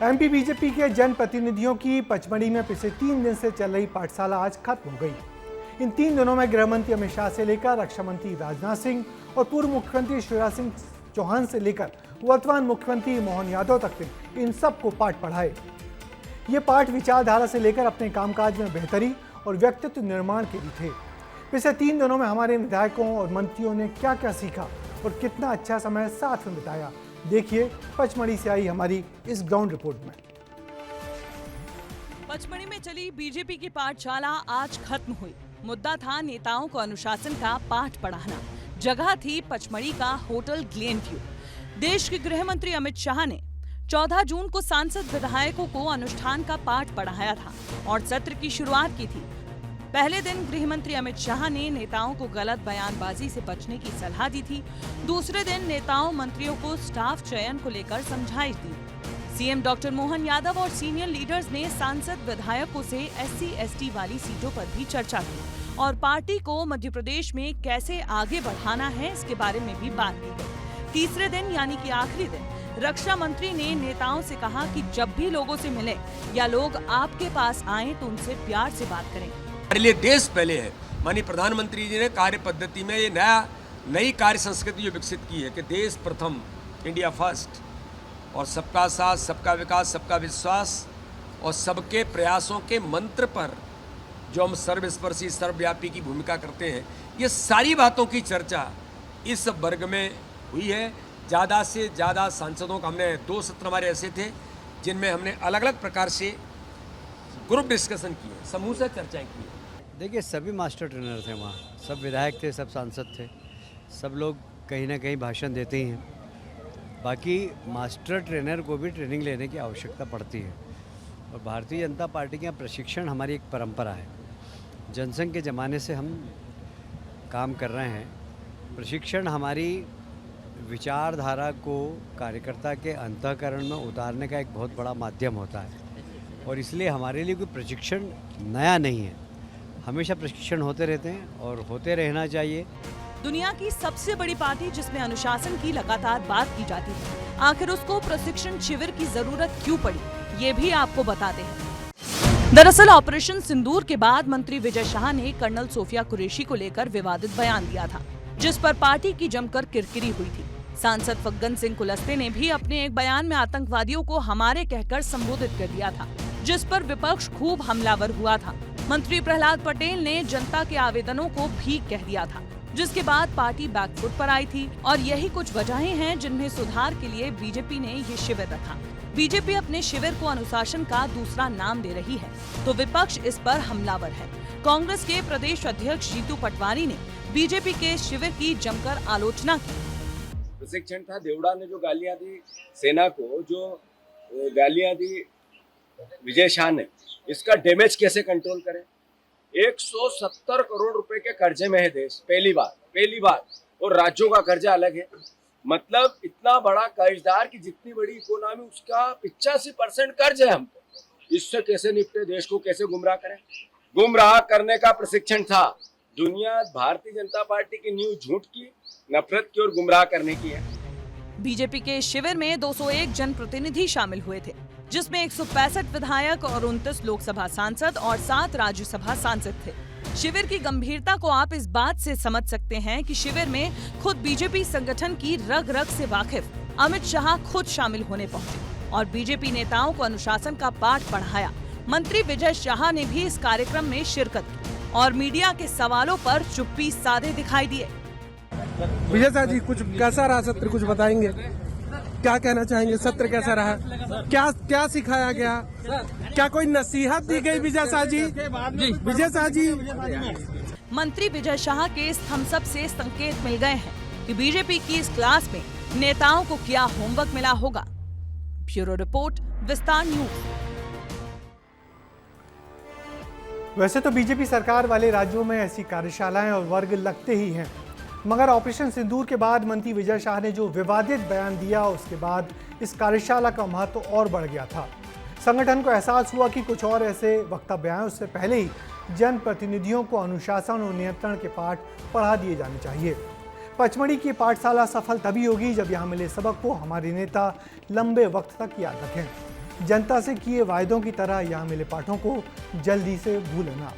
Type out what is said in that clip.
MP BJP के जनप्रतिनिधियों की पचमढ़ी में पिछले 3 दिन से चल रही पाठशाला आज खत्म हो गई। इन 3 दिनों में गृह मंत्री अमित शाह से लेकर रक्षा मंत्री राजनाथ सिंह और पूर्व मुख्यमंत्री शिवराज सिंह चौहान से लेकर वर्तमान मुख्यमंत्री मोहन यादव तक ने इन सबको पाठ पढ़ाए। ये पाठ विचारधारा से लेकर अपने कामकाज में बेहतरी और व्यक्तित्व निर्माण के लिए थे। पिछले 3 दिनों में हमारे विधायकों और मंत्रियों ने क्या क्या सीखा और कितना अच्छा समय साथ में बिताया, देखिए पचमढ़ी से आई हमारी इस ग्राउंड रिपोर्ट में। पचमढ़ी में चली बीजेपी की पाठशाला आज खत्म हुई। मुद्दा था नेताओं को अनुशासन का पाठ पढ़ाना। जगह थी पचमढ़ी का होटल ग्लेन व्यू। देश के गृह मंत्री अमित शाह ने 14 जून को सांसद विधायकों को अनुष्ठान का पाठ पढ़ाया था और सत्र की शुरुआत की थी। पहले दिन गृह मंत्री अमित शाह ने नेताओं को गलत बयानबाजी से बचने की सलाह दी थी। दूसरे दिन नेताओं मंत्रियों को स्टाफ चयन को लेकर समझाइश दी। सीएम डॉक्टर मोहन यादव और सीनियर लीडर्स ने सांसद विधायकों से SC/ST वाली सीटों पर भी चर्चा की और पार्टी को मध्य प्रदेश में कैसे आगे बढ़ाना है इसके बारे में भी बात की गई। तीसरे दिन यानी कि आखिरी दिन रक्षा मंत्री ने नेताओं से कहा कि जब भी लोगों से मिले या लोग आपके पास आए तो उनसे प्यार से बात करें। हमारे लिए देश पहले है। माननीय प्रधानमंत्री जी ने कार्य पद्धति में ये नई कार्य संस्कृति जो विकसित की है कि देश प्रथम, इंडिया फर्स्ट, और सबका साथ, सबका विकास, सबका विश्वास और सबके प्रयासों के मंत्र पर जो हम सर्वस्पर्शी सर्वव्यापी की भूमिका करते हैं, ये सारी बातों की चर्चा इस वर्ग में हुई है। ज़्यादा से ज़्यादा सांसदों का हमने 2 सत्र हमारे ऐसे थे जिनमें हमने अलग अलग प्रकार से ग्रुप डिस्कशन किए, समूह से चर्चाएं की। देखिए, सभी मास्टर ट्रेनर थे वहाँ, सब विधायक थे, सब सांसद थे, सब लोग कहीं ना कहीं भाषण देते ही हैं। बाकी मास्टर ट्रेनर को भी ट्रेनिंग लेने की आवश्यकता पड़ती है और भारतीय जनता पार्टी के यहाँ प्रशिक्षण हमारी एक परंपरा है। जनसंघ के ज़माने से हम काम कर रहे हैं। प्रशिक्षण हमारी विचारधारा को कार्यकर्ता के अंतःकरण में उतारने का एक बहुत बड़ा माध्यम होता है और इसलिए हमारे लिए कोई प्रशिक्षण नया नहीं है। हमेशा प्रशिक्षण होते रहते हैं और होते रहना चाहिए। दुनिया की सबसे बड़ी पार्टी जिसमें अनुशासन की लगातार बात की जाती है, आखिर उसको प्रशिक्षण शिविर की जरूरत क्यों पड़ी, ये भी आपको बताते हैं। दरअसल ऑपरेशन सिंदूर के बाद मंत्री विजय शाह ने कर्नल सोफिया कुरैशी को लेकर विवादित बयान दिया था, जिस पर पार्टी की जमकर किरकिरी हुई थी। सांसद फग्गन सिंह कुलस्ते ने भी अपने एक बयान में आतंकवादियों को हमारे कहकर संबोधित कर दिया था, जिस पर विपक्ष खूब हमलावर हुआ था। मंत्री प्रहलाद पटेल ने जनता के आवेदनों को भीख कह दिया था, जिसके बाद पार्टी बैकफुट पर आई थी और यही कुछ वजहें हैं जिन्हें सुधार के लिए बीजेपी ने ये शिविर रखा। बीजेपी अपने शिविर को अनुशासन का दूसरा नाम दे रही है तो विपक्ष इस पर हमलावर है। कांग्रेस के प्रदेश अध्यक्ष जीतू पटवारी ने बीजेपी के शिविर की जमकर आलोचना की। प्रशिक्षण था, देवड़ा ने जो गालियां दी सेना को, जो गालियां दी विजय शाह ने, इसका डैमेज कैसे कंट्रोल करें। 170 करोड़ रुपए के कर्जे में है देश, पहली बार, और राज्यों का कर्जा अलग है। मतलब इतना बड़ा कर्जदार की जितनी बड़ी इकोनॉमी उसका 85% कर्ज है हम पे। इससे कैसे निपटे, देश को कैसे गुमराह करें। गुमराह करने का प्रशिक्षण था। दुनिया भारतीय जनता पार्टी की नींव झूठ की, नफरत की और गुमराह करने की है। बीजेपी के शिविर में 201 जनप्रतिनिधि शामिल हुए थे, जिसमें 165 विधायक और 29 लोकसभा सांसद और 7 राज्यसभा सांसद थे। शिविर की गंभीरता को आप इस बात से समझ सकते हैं कि शिविर में खुद बीजेपी संगठन की रग रग से वाकिफ अमित शाह खुद शामिल होने पहुंचे और बीजेपी नेताओं को अनुशासन का पाठ पढ़ाया। मंत्री विजय शाह ने भी इस कार्यक्रम में शिरकत की और मीडिया के सवालों पर चुप्पी साधे दिखाई दिए। विजय शाह जी, कुछ कैसा रहा सत्र, कुछ बताएंगे? क्या कहना चाहेंगे, सत्र कैसा रहा, क्या सिखाया गया, क्या कोई नसीहत दी गई विजय शाह जी? विजय शाह जी, मंत्री विजय शाह के इस थम्स अप से संकेत मिल गए हैं कि बीजेपी की इस क्लास में नेताओं को क्या होमवर्क मिला होगा। ब्यूरो रिपोर्ट, विस्तार न्यूज। वैसे तो बीजेपी सरकार वाले राज्यों में ऐसी कार्यशालाएं और वर्ग लगते ही हैं, मगर ऑपरेशन सिंदूर के बाद मंत्री विजय शाह ने जो विवादित बयान दिया, उसके बाद इस कार्यशाला का महत्व और बढ़ गया था। संगठन को एहसास हुआ कि कुछ और ऐसे वक्तव्य आए उससे पहले ही जनप्रतिनिधियों को अनुशासन और नियंत्रण के पाठ पढ़ा दिए जाने चाहिए। पचमढ़ी की पाठशाला सफल तभी होगी जब यहाँ मिले सबक को हमारे नेता लंबे वक्त तक याद रखें। जनता से किए वायदों की तरह यहाँ मिले पाठों को जल्दी से भूलना।